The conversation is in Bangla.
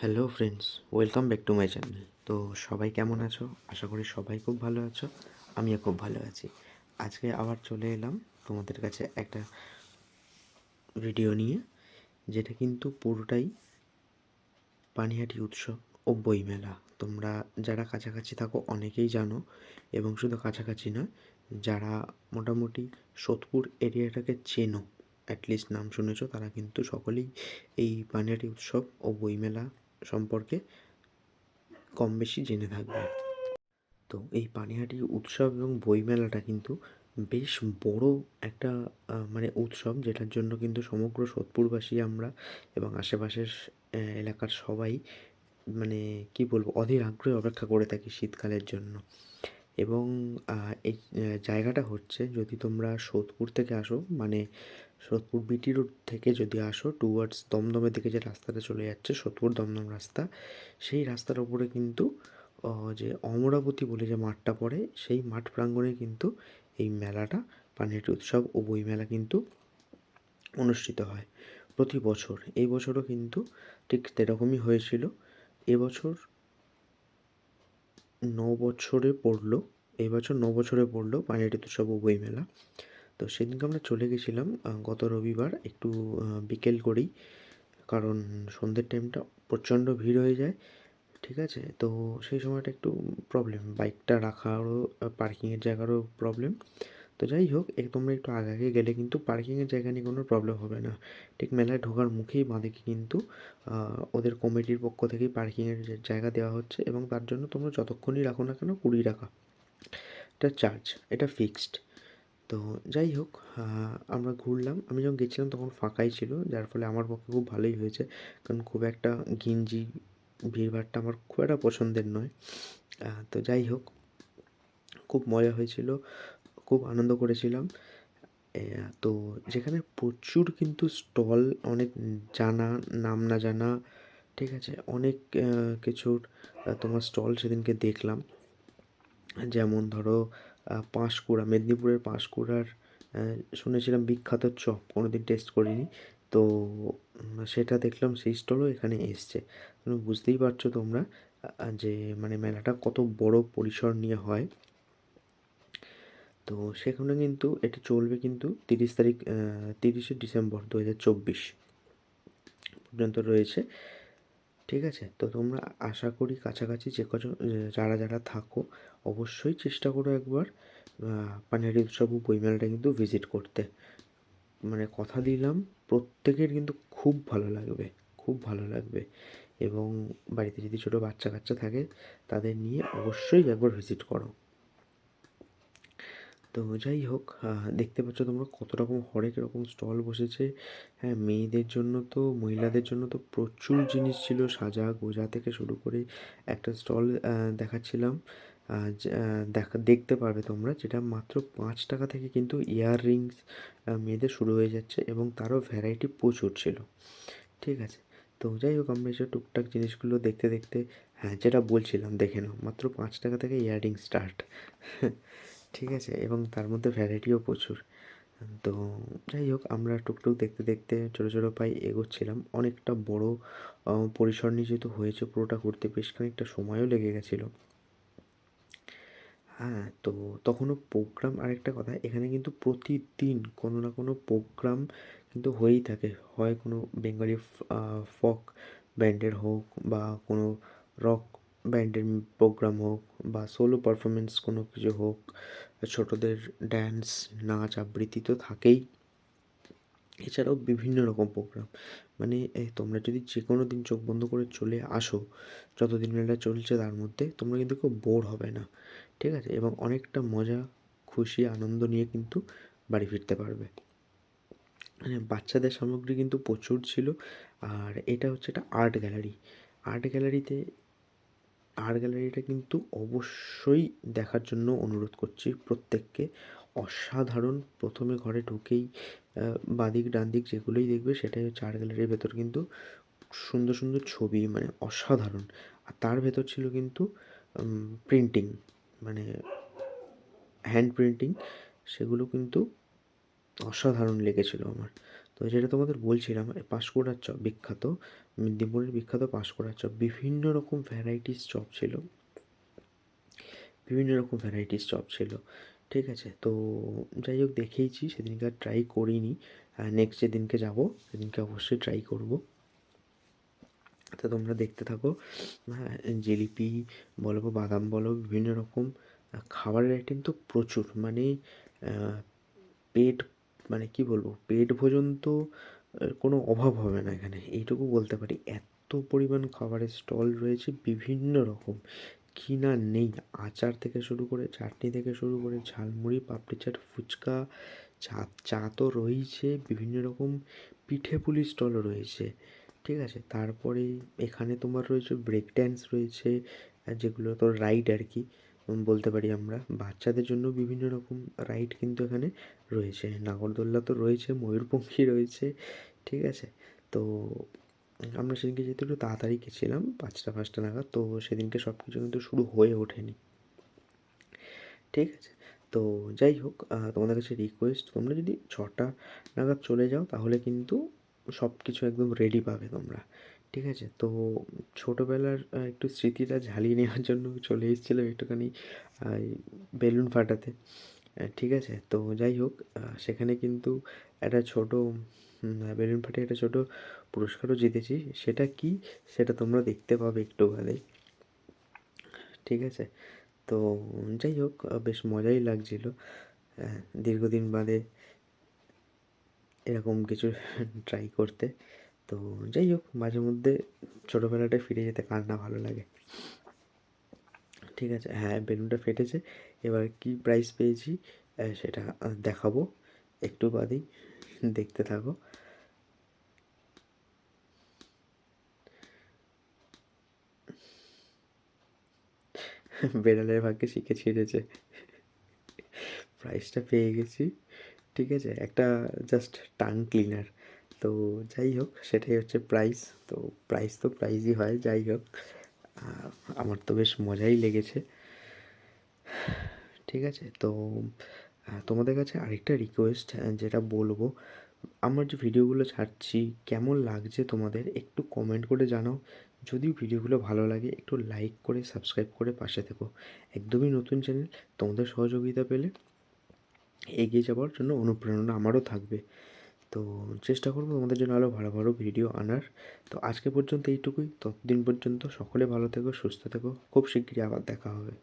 Hello friends, welcome back to my channel. তো সবাই কেমন আছো? আশা করি সবাই খুব ভালো আছো। আমিও খুব ভালো আছি। আজকে আবার চলে এলাম তোমাদের কাছে একটা ভিডিও নিয়ে, যেটা কিন্তু পুরোটাই পানিহাটি উৎসব ও বইমেলা। তোমরা যারা কাছাকাছি থাকো অনেকেই জানো, এবং শুধু কাছাকাছি নয়, যারা মোটামুটি সোদপুর এরিয়াটাকে চেনো, অ্যাটলিস্ট নাম শুনেছো, তারা কিন্তু সকলেই এই পানিহাটি উৎসব ও বইমেলা সম্পর্কে কম বেশি জেনে থাকবে। তো এই পানিহাটি উৎসব এবং বইমেলাটা কিন্তু বেশ বড় একটা মানে উৎসব, যেটার জন্য কিন্তু সমগ্র সোদপুরবাসী আমরা এবং আশেপাশের এলাকার সবাই মানে কি বলবো, অধীর আগ্রহে অপেক্ষা করে থাকি শীতকালের জন্য। এবং এই জায়গাটা হচ্ছে, যদি তোমরা সোদপুর থেকে আসো, মানে সোদপুর বিটি রোড থেকে যদি আসো টুয়ার্ডস দমদমের দিকে, যে রাস্তাটা চলে যাচ্ছে সোদপুর দমদম রাস্তা, সেই রাস্তার ওপরে কিন্তু যে অমরাবতী বলে যে মাঠটা পড়ে, সেই মাঠ প্রাঙ্গণে কিন্তু এই মেলাটা, পানিহাটি উৎসব ও বইমেলা কিন্তু অনুষ্ঠিত হয় প্রতি বছর। এই বছরও কিন্তু ঠিক সেরকমই হয়েছিল। এবছর 9 বছরে পড়লো, এই বছর 9 বছরে পড়লো পানিহাটি উৎসব ও বইমেলা। তো সেদিনকে আমরা চলে গেছিলাম গত রবিবার একটু বিকেল করেই, কারণ সন্ধ্যের টাইমটা প্রচণ্ড ভিড় হয়ে যায়। ঠিক আছে, তো সেই সময়টা একটু প্রবলেম, বাইকটা রাখারও পার্কিংয়ের জায়গারও প্রবলেম। তো যাই হোক, তোমরা একটু আগে আগে গেলে কিন্তু পার্কিংয়ের জায়গা নিয়ে কোনো প্রবলেম হবে না। ঠিক মেলায় ঢোকার মুখেই বাঁদিকে কিন্তু ওদের কমিটির পক্ষ থেকেই পার্কিংয়ের জায়গা দেওয়া হচ্ছে, এবং তার জন্য তোমরা যতক্ষণই রাখো না কেন 20 টাকা এটা চার্জ, এটা ফিক্সড। তো যাই হোক, আমরা ঘুরলাম। আমি যখন গেছিলাম তখন ফাঁকাই ছিল, যার ফলে আমার পক্ষে খুব ভালোই হয়েছে, কারণ খুব একটা ঘিঞ্জি ভিড়ভাড়টা আমার খুব একটা পছন্দের নয়। তো যাই হোক, খুব মজা হয়েছিল, খুব আনন্দ করেছিলাম। তো যেখানে প্রচুর কিন্তু স্টল, অনেক জানা নাম না জানা, ঠিক আছে, অনেক কিছুর তোমার স্টল সেদিনকে দেখলাম। যেমন ধরো পাঁশকুড়া, মেদিনীপুরের পাঁশকুড়ার শুনেছিলাম বিখ্যাত চপ, কোনো দিন টেস্ট করিনি। তো সেটা দেখলাম, সেই স্টলও এখানে এসছে। তুমি বুঝতেই পারছো তোমরা যে মানে মেলাটা কত বড় পরিসর নিয়ে হয়। তো সেখানে কিন্তু এটা চলবে কিন্তু 30 তারিখ, 30শে ডিসেম্বর 2024 পর্যন্ত রয়েছে। ঠিক আছে, তো তোমরা আশা করি কাছাকাছি যে কজন যারা যারা থাকো, অবশ্যই চেষ্টা করো একবার পানিহাটি উৎসব ও বইমেলাটা কিন্তু ভিজিট করতে। মানে কথা দিলাম, প্রত্যেকের কিন্তু খুব ভালো লাগবে, খুব ভালো লাগবে। এবং বাড়িতে যদি ছোটো বাচ্চা কাচ্চা থাকে, তাদের নিয়ে অবশ্যই একবার ভিজিট করো। তো যাই হোক, দেখতে পাচ্ছ তোমরা কত রকম হরেক রকম স্টল বসেছে। হ্যাঁ, মেয়েদের জন্য তো, মহিলাদের জন্য তো প্রচুর জিনিস ছিল, সাজা গোজা থেকে শুরু করে। একটা স্টল দেখাচ্ছিলাম, দেখতে পারবে তোমরা, যেটা মাত্র 5 টাকা থেকে কিন্তু ইয়াররিংস মেয়েদের শুরু হয়ে যাচ্ছে, এবং তারও ভ্যারাইটি প্রচুর ছিল। ঠিক আছে, তো যাই হোক, আমরা এসব টুকটাক জিনিসগুলো দেখতে দেখতে, হ্যাঁ যেটা বলছিলাম, দেখে নাও, মাত্র 5 টাকা থেকে ইয়াররিং স্টার্ট। ঠিক আছে, এবং তার মধ্যে ভ্যারাইটিও প্রচুর। তো যাই হোক, আমরা টুকটুক দেখতে দেখতে ছোটো ছোটো পায়ে এগোচ্ছিলাম। অনেকটা বড় পরিসর নিয়ে যেহেতু হয়েছে, পুরোটা ঘুরতে বেশ খানিকটা সময়ও লেগে গেছিলো। হ্যাঁ, তো তখনও প্রোগ্রাম, আরেকটা কথা, এখানে কিন্তু প্রতিদিন কোনো না কোনো প্রোগ্রাম কিন্তু হয়েই থাকে। হয় কোনো বেঙ্গলি ফক ব্যান্ডের হোক, বা কোনো রক ব্যান্ডের প্রোগ্রাম হোক, বা সোলো পারফরমেন্স কোনো কিছু হোক, ছোটোদের ড্যান্স, নাচ, আবৃত্তি তো থাকেই। এছাড়াও বিভিন্ন রকম প্রোগ্রাম, মানে তোমরা যদি যে কোনো দিন চোখ বন্ধ করে চলে আসো, যতদিন মেলা চলছে তার মধ্যে, তোমরা কিন্তু খুব বোর হবে না। ঠিক আছে, এবং অনেকটা মজা, খুশি, আনন্দ নিয়ে কিন্তু বাড়ি ফিরতে পারবে। মানে বাচ্চাদের সামগ্রী কিন্তু প্রচুর ছিল। আর এটা হচ্ছে একটা আর্ট গ্যালারি। আর্ট গ্যালারিতে, আর্ট গ্যালারিটা কিন্তু অবশ্যই দেখার জন্য অনুরোধ করছি প্রত্যেককে। অসাধারণ, প্রথমে ঘরে ঢুকেই বাঁদিক ডানদিক যেগুলোই দেখবে, সেটাই হচ্ছে আর্ট গ্যালারির ভেতর কিন্তু সুন্দর সুন্দর ছবি, মানে অসাধারণ। আর তার ভেতর ছিল কিন্তু প্রিন্টিং, মানে হ্যান্ড প্রিন্টিং, সেগুলো কিন্তু অসাধারণ লেগেছিলো আমার। তো যেটা তোমাদের বলছিলাম, পাঁশকুড়ার চপ বিখ্যাত, মেদিনীপুরের বিখ্যাত পাঁশকুড়ার চপ, বিভিন্ন রকম ভ্যারাইটিস চপ ছিল, বিভিন্ন রকম ভ্যারাইটিস চপ ছিল। ঠিক আছে, তো যাই হোক দেখেইছি, সেদিনকে আর ট্রাই করিনি। নেক্সট যেদিনকে যাব সেদিনকে অবশ্যই ট্রাই করব। তো তোমরা দেখতে থাকো। হ্যাঁ, জিলিপি বলো বা বাদাম বলো, বিভিন্ন রকম খাবারের আইটেম তো প্রচুর, মানে পেট, মানে কি বলবো, পেট ভোজন তো কোনো অভাব হবে না এখানে, এইটুকু বলতে পারি। এত পরিমাণ খাবারের স্টল রয়েছে বিভিন্ন রকম, কি না নেই। আচার থেকে শুরু করে, চাটনি থেকে শুরু করে, ঝালমুড়ি, পাপড়ি চাট, ফুচকা, চা, চা তো রয়েইছে, বিভিন্ন রকম পিঠে পুলি স্টলও রয়েছে। ঠিক আছে, তারপরে এখানে তোমার রয়েছে ব্রেক ড্যান্স রয়েছে, যেগুলো তো রাইড আর কি বলতে পারি আমরা। বাচ্চাদের জন্য বিভিন্ন রকম রাইড কিন্তু এখানে রয়েছে, নাগরদোল্লা তো রয়েছে, ময়ূরপঙ্খী রয়েছে। ঠিক আছে, তো আমরা সেদিনকে যেহেতু একটু তাড়াতাড়ি গেছিলাম, 5টা নাগাদ, তো সেদিনকে সব কিছু কিন্তু শুরু হয়ে ওঠেনি। ঠিক আছে, তো যাই হোক, তোমাদের কাছে রিকোয়েস্ট, তোমরা যদি 6টা নাগাদ চলে যাও তাহলে কিন্তু সব কিছু একদম রেডি পাবে তোমরা। ঠিক আছে, তো ছোটোবেলার একটু স্মৃতিটা ঝালিয়ে নেওয়ার জন্য চলে এসেছিলাম একটুখানি এই বেলুন ফাটাতে। ঠিক আছে, তো যাই হোক, সেখানে কিন্তু একটা ছোটো বেলুন ফাটিয়ে একটা ছোটো পুরস্কারও জিতেছি। সেটা কি, সেটা তোমরা দেখতে পাবে একটু বাদেই। ঠিক আছে, তো যাই হোক, বেশ মজাই লাগছিল দীর্ঘদিন বাদে এরকম কিছু ট্রাই করতে। তো যাই হোক, মাঝে মধ্যে ছোটোবেলাটায় ফিরে যেতে কার না ভালো লাগে। ঠিক আছে, হ্যাঁ, বেলুনটা ফেটেছে, এবার কি প্রাইজ পেয়েছি সেটা দেখাবো একটু বাদেই, দেখতে থাকো। বেড়ালের ভাগ্যে শিখে ছিঁড়েছে, প্রাইজটা পেয়ে গেছি। ঠিক আছে, একটা জাস্ট টাং ক্লিনার। তো যাই হোক, সেটাই হচ্ছে প্রাইস। তো প্রাইস তো প্রাইজই হয়, যাই হোক, আমার তো বেশ মজাই লেগেছে। ঠিক আছে, তো তোমাদের কাছে আরেকটা রিকোয়েস্ট, যেটা বলবো, আমার যে ভিডিওগুলো ছাড়ছি কেমন লাগছে তোমাদের একটু কমেন্ট করে জানাও। যদি ভিডিওগুলো ভালো লাগে একটু লাইক করে সাবস্ক্রাইব করে পাশে থেকো। একদমই নতুন চ্যানেল, তোমাদের সহযোগিতা পেলে এগিয়ে যাওয়ার জন্য অনুপ্রেরণা আমারও থাকবে। তো চেষ্টা করবো তোমাদের জন্য আরও ভালো ভালো ভিডিও আনার। তো আজকে পর্যন্ত এইটুকুই, ততদিন পর্যন্ত সকলে ভালো থেকো, সুস্থ থেকো, খুব শিগগিরই আবার দেখা হবে।